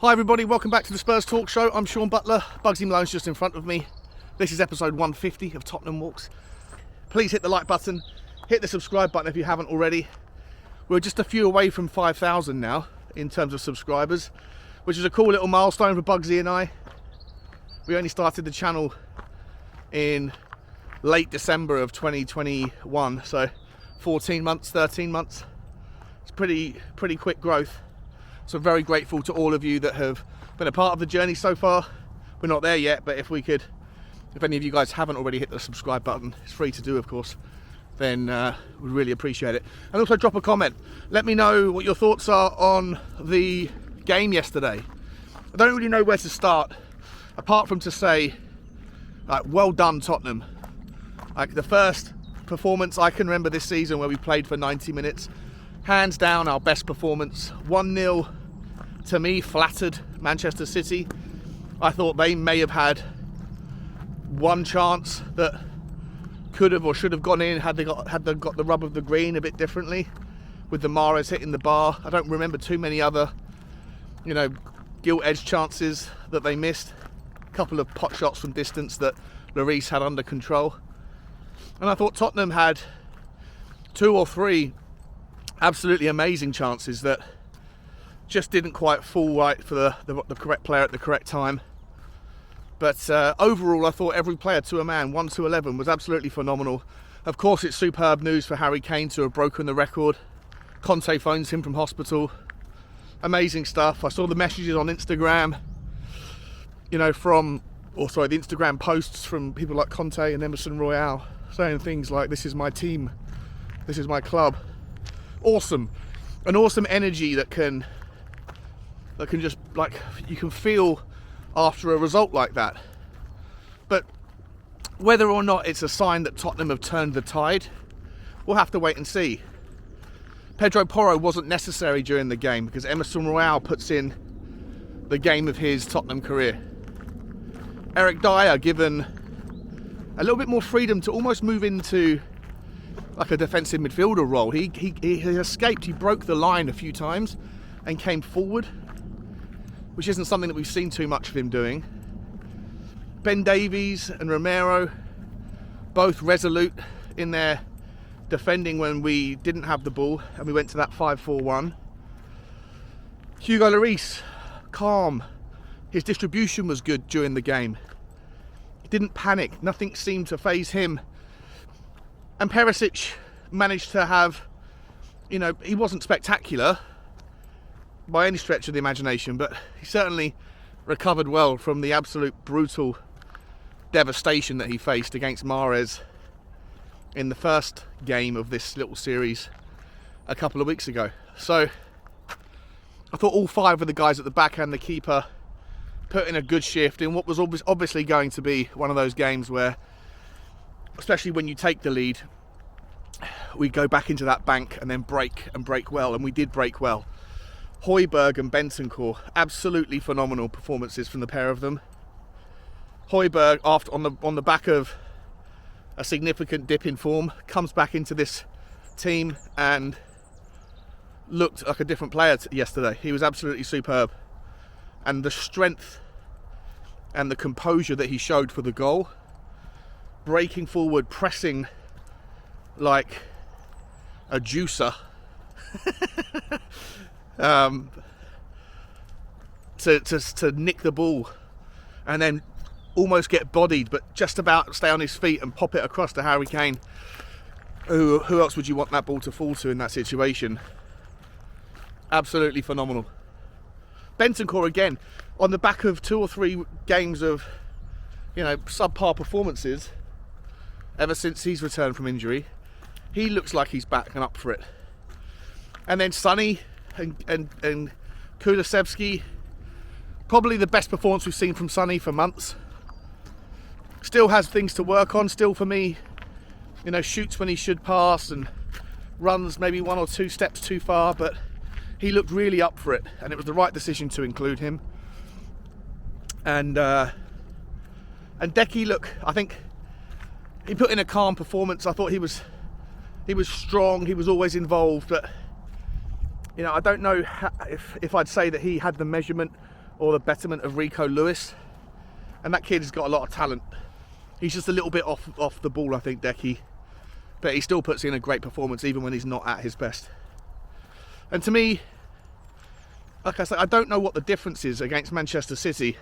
Hi everybody, welcome back to the Spurs Talk Show. I'm Sean Butler, Bugsy Malone's just in front of me. This is episode 150 of Tottenham Walks. Please hit the like button, hit the subscribe button if you haven't already. We're just a few away from 5,000 now in terms of subscribers, which is a cool little milestone for Bugsy and I. We only started the channel in late December of 2021, so 14 months, 13 months. It's pretty quick growth. So I'm very grateful to all of you that have been a part of the journey so far. We're not there yet, but if any of you guys haven't already hit the subscribe button, it's free to do of course, then we'd really appreciate it. And also drop a comment. Let me know what your thoughts are on the game yesterday. I don't really know where to start, apart from to say, well done Tottenham. Like the first performance I can remember this season where we played for 90 minutes. Hands down our best performance. 1-0 to me flattered Manchester City. I thought they may have had one chance that could have or should have gone in had they got the rub of the green a bit differently, with the Mahrez hitting the bar. I don't remember too many other, gilt-edged chances that they missed. A couple of pot shots from distance that Breache had under control. And I thought Tottenham had 2 or 3 absolutely amazing chances that just didn't quite fall right for the correct player at the correct time. But overall, I thought every player to a man, 1 to 11, was absolutely phenomenal. Of course, it's superb news for Harry Kane to have broken the record. Conte phones him from hospital. Amazing stuff. I saw the messages on Instagram, the Instagram posts from people like Conte and Emerson Royale saying things like, "This is my team, this is my club." Awesome. An awesome energy that can just, you can feel after a result like that. But whether or not it's a sign that Tottenham have turned the tide, we'll have to wait and see. Pedro Porro wasn't necessary during the game because Emerson Royale puts in the game of his Tottenham career. Eric Dyer given a little bit more freedom to almost move into like a defensive midfielder role. He escaped, he broke the line a few times and came forward, which isn't something that we've seen too much of him doing. Ben Davies and Romero, both resolute in their defending when we didn't have the ball and we went to that 5-4-1. Hugo Lloris, calm. His distribution was good during the game. He didn't panic, nothing seemed to faze him. And Perisic managed to have, he wasn't spectacular by any stretch of the imagination, but he certainly recovered well from the absolute brutal devastation that he faced against Mahrez in the first game of this little series a couple of weeks ago. So I thought all 5 of the guys at the back and the keeper put in a good shift in what was obviously going to be one of those games where, especially when you take the lead, we go back into that bank and then break well, and we did break well. Højbjerg and Bentancur, absolutely phenomenal performances from the pair of them. Højbjerg, after on the back of a significant dip in form, comes back into this team and looked like a different player yesterday. He was absolutely superb, and the strength and the composure that he showed for the goal, breaking forward, pressing like a juicer to nick the ball and then almost get bodied but just about stay on his feet and pop it across to Harry Kane. Who else would you want that ball to fall to in that situation? Absolutely phenomenal. Bentancur again, on the back of 2 or 3 games of subpar performances ever since he's returned from injury, he looks like he's back and up for it. And then Sonny and Kulusevski, probably the best performance we've seen from Sonny for months. Still has things to work on, still for me, shoots when he should pass and runs maybe 1 or 2 steps too far, but he looked really up for it and it was the right decision to include him. And Decky, look, I think he put in a calm performance. I thought he was strong, he was always involved, but I don't know if I'd say that he had the measurement or the betterment of Rico Lewis. And that kid has got a lot of talent. He's just a little bit off the ball, I think, Decky. But he still puts in a great performance even when he's not at his best. And to me, like I said, I don't know what the difference is against Manchester City.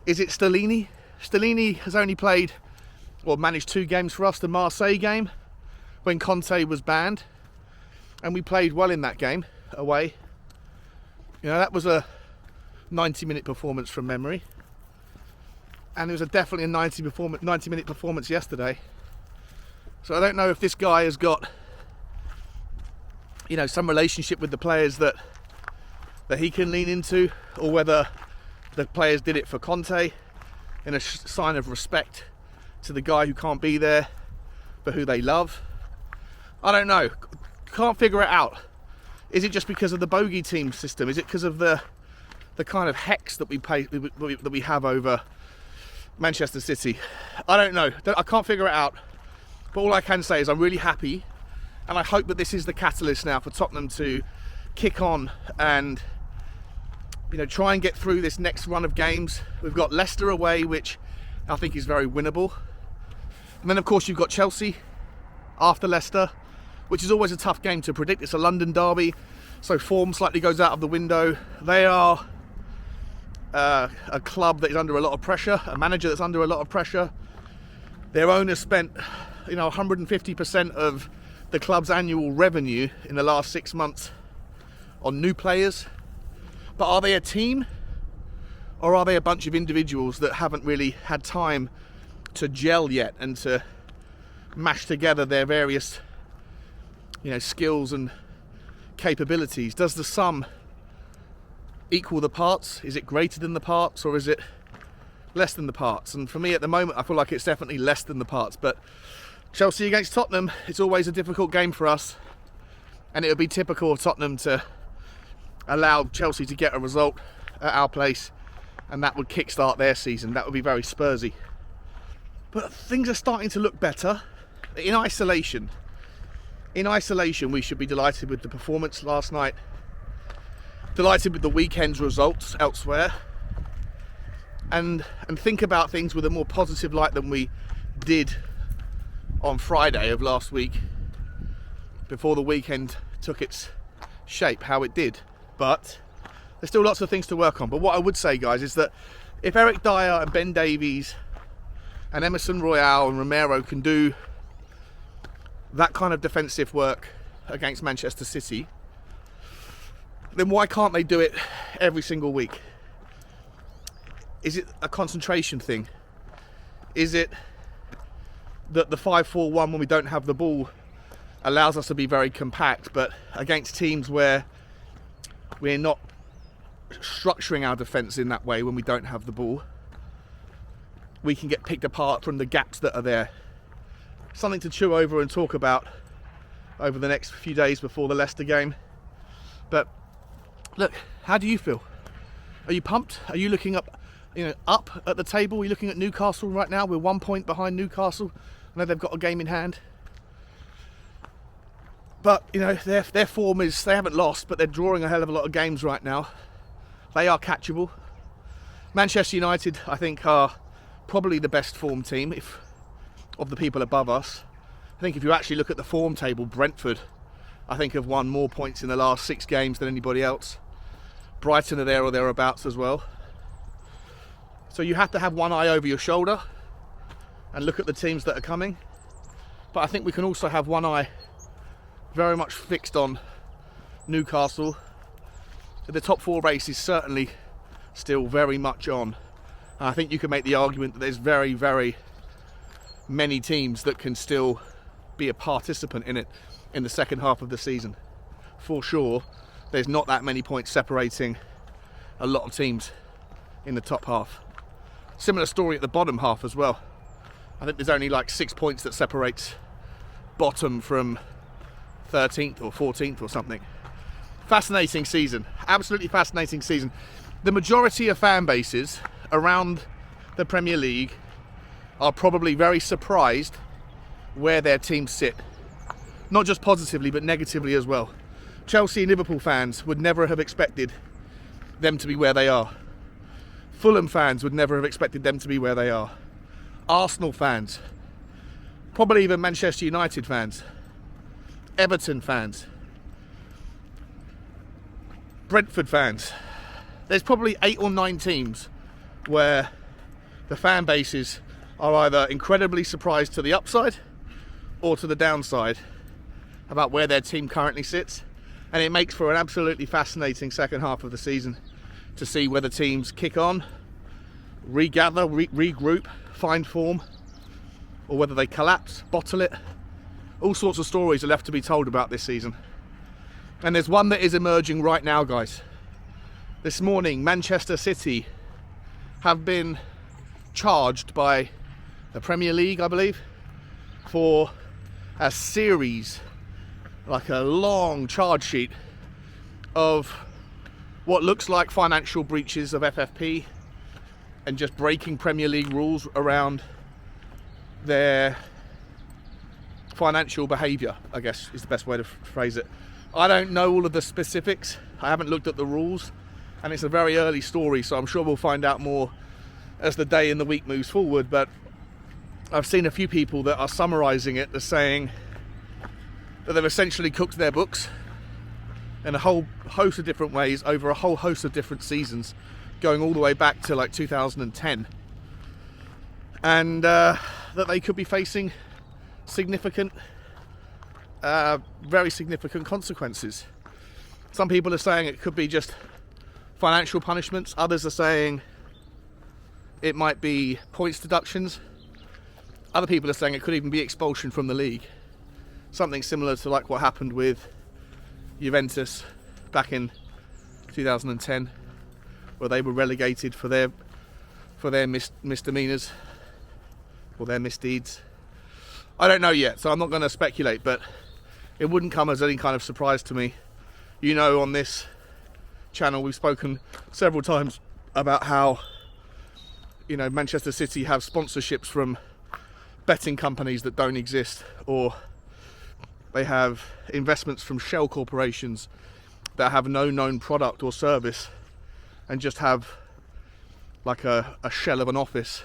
Is it Stellini? Stellini has only played, or managed 2 games for us, the Marseille game, when Conte was banned. And we played well in that game, away. You know, that was a 90-minute performance from memory. And it was definitely a 90-minute performance yesterday. So I don't know if this guy has got, you know, some relationship with the players that he can lean into, or whether the players did it for Conte in a sign of respect to the guy who can't be there, for who they love. I don't know. Can't figure it out. Is it just because of the bogey team system? Is it because of the kind of hex that we have over Manchester City? I don't know. I can't figure it out. But all I can say is I'm really happy, and I hope that this is the catalyst now for Tottenham to kick on and, you know, try and get through this next run of games. We've got Leicester away, which I think is very winnable. And then of course you've got Chelsea after Leicester, which is always a tough game to predict. It's a London derby, so form slightly goes out of the window. They are a club that is under a lot of pressure, a manager that's under a lot of pressure. Their owner spent, you know, 150% of the club's annual revenue in the last 6 months on new players. But are they a team, or are they a bunch of individuals that haven't really had time to gel yet and to mash together their various, you know, skills and capabilities? Does the sum equal the parts? Is it greater than the parts, or is it less than the parts? And for me at the moment, I feel like it's definitely less than the parts. But Chelsea against Tottenham, it's always a difficult game for us, and it would be typical of Tottenham to allow Chelsea to get a result at our place, and that would kickstart their season. That would be very Spursy. But things are starting to look better. In isolation, we should be delighted with the performance last night, delighted with the weekend's results elsewhere, and think about things with a more positive light than we did on Friday of last week, before the weekend took its shape how it did. But there's still lots of things to work on. But what I would say, guys, is that if Eric Dyer and Ben Davies and Emerson Royale and Romero can do that kind of defensive work against Manchester City, then why can't they do it every single week? Is it a concentration thing? Is it that the 5-4-1 when we don't have the ball allows us to be very compact, but against teams where we're not structuring our defence in that way, when we don't have the ball, we can get picked apart from the gaps that are there? Something to chew over and talk about over the next few days before the Leicester game. But look, how do you feel? Are you pumped? Are you looking up at the table? Are you looking at Newcastle right now? We're 1 point behind Newcastle. I know they've got a game in hand. But, you know, their form is, they haven't lost, but they're drawing a hell of a lot of games right now. They are catchable. Manchester United, I think, are probably the best form team of the people above us. I think if you actually look at the form table, Brentford, I think, have won more points in the last 6 games than anybody else. Brighton are there or thereabouts as well. So you have to have one eye over your shoulder and look at the teams that are coming. But I think we can also have one eye very much fixed on Newcastle. The top 4 race is certainly still very much on. And I think you can make the argument that there's very, very many teams that can still be a participant in it in the second half of the season. For sure, there's not that many points separating a lot of teams in the top half. Similar story at the bottom half as well. I think there's only like 6 points that separates bottom from 13th or 14th or something. Fascinating season, absolutely fascinating season. The majority of fan bases around the Premier League are probably very surprised where their teams sit. Not just positively, but negatively as well. Chelsea and Liverpool fans would never have expected them to be where they are. Fulham fans would never have expected them to be where they are. Arsenal fans, probably even Manchester United fans, Everton fans, Brentford fans. There's probably 8 or 9 teams where the fan bases are either incredibly surprised to the upside or to the downside about where their team currently sits, and it makes for an absolutely fascinating second half of the season to see whether teams kick on, regather, regroup, find form, or whether they collapse, bottle it. All sorts of stories are left to be told about this season, and there's one that is emerging right now, guys. This morning, Manchester City have been charged by the Premier League, I believe, for a series, like a long charge sheet of what looks like financial breaches of FFP and just breaking Premier League rules around their financial behaviour, I guess is the best way to phrase it. I don't know all of the specifics. I haven't looked at the rules, and it's a very early story, so I'm sure we'll find out more as the day and the week moves forward. But I've seen a few people that are summarising it as saying that they've essentially cooked their books in a whole host of different ways over a whole host of different seasons, going all the way back to like 2010, and that they could be facing significant, very significant consequences. Some people are saying it could be just financial punishments. Others are saying it might be points deductions. Other people are saying it could even be expulsion from the league. Something similar to like what happened with Juventus back in 2010, where they were relegated for their misdemeanors or their misdeeds. I don't know yet, so I'm not going to speculate, but it wouldn't come as any kind of surprise to me. You know, on this channel we've spoken several times about how, you know, Manchester City have sponsorships from betting companies that don't exist, or they have investments from shell corporations that have no known product or service and just have like a shell of an office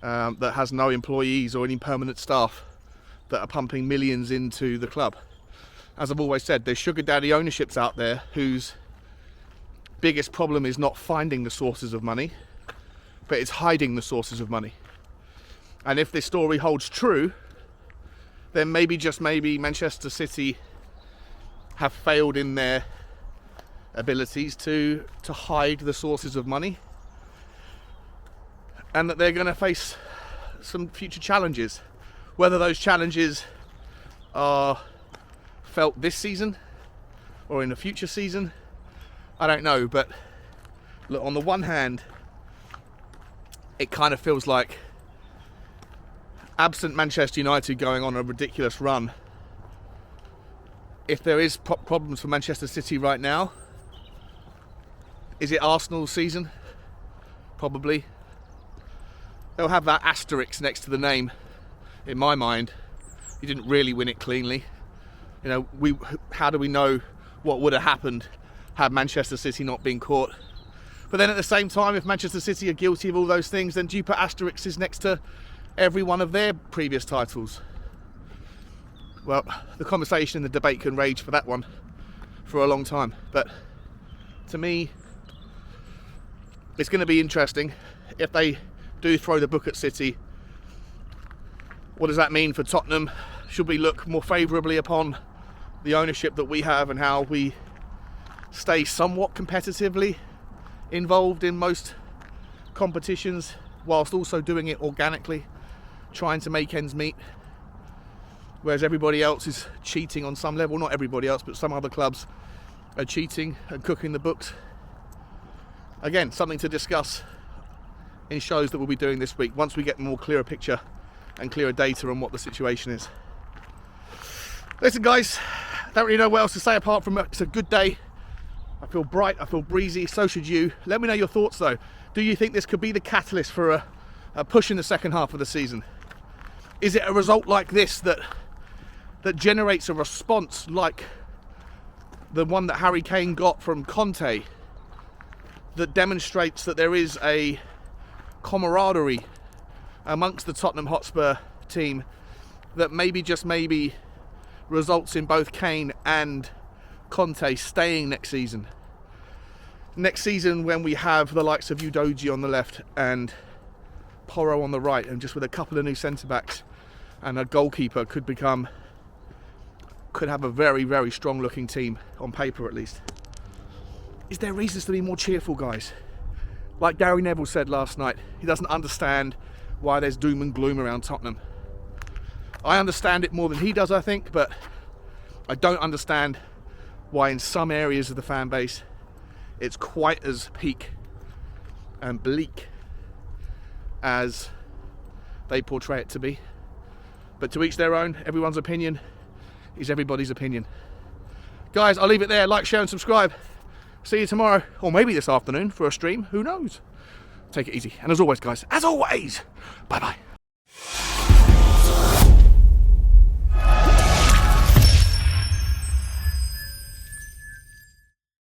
that has no employees or any permanent staff that are pumping millions into the club. As I've always said, there's sugar daddy ownerships out there whose biggest problem is not finding the sources of money, but it's hiding the sources of money. And if this story holds true, then maybe, just maybe, Manchester City have failed in their abilities to hide the sources of money, and that they're going to face some future challenges. Whether those challenges are felt this season or in a future season, I don't know. But look, on the one hand, it kind of feels like, absent Manchester United going on a ridiculous run, if there is problems for Manchester City right now, is it Arsenal's season? Probably. They'll have that asterisk next to the name, in my mind. You didn't really win it cleanly. You know, how do we know what would have happened had Manchester City not been caught? But then at the same time, if Manchester City are guilty of all those things, then do you put asterisks next to every one of their previous titles? Well, the conversation and the debate can rage for that one for a long time. But to me, it's going to be interesting if they do throw the book at City. What does that mean for Tottenham? Should we look more favourably upon the ownership that we have and how we stay somewhat competitively involved in most competitions, whilst also doing it organically, trying to make ends meet, whereas everybody else is cheating on some level? Not everybody else, but some other clubs are cheating and cooking the books. Again, something to discuss in shows that we'll be doing this week, once we get a more clearer picture and clearer data on what the situation is. Listen guys, don't really know what else to say apart from it's a good day. I feel bright, I feel breezy, so should you. Let me know your thoughts though. Do you think this could be the catalyst for a push in the second half of the season? Is it a result like this that generates a response like the one that Harry Kane got from Conte that demonstrates that there is a camaraderie amongst the Tottenham Hotspur team that maybe, just maybe, results in both Kane and Conte staying next season. Next season, when we have the likes of Udogie on the left and Porro on the right, and just with a couple of new centre-backs and a goalkeeper, could have a very, very strong looking team, on paper at least. Is there reasons to be more cheerful, guys? Like Gary Neville said last night, he doesn't understand why there's doom and gloom around Tottenham. I understand it more than he does, I think, but I don't understand why in some areas of the fan base it's quite as peak and bleak as they portray it to be. But to each their own. Everyone's opinion is everybody's opinion. Guys, I'll leave it there. Like, share and subscribe. See you tomorrow, or maybe this afternoon for a stream. Who knows? Take it easy. And as always, guys, bye-bye.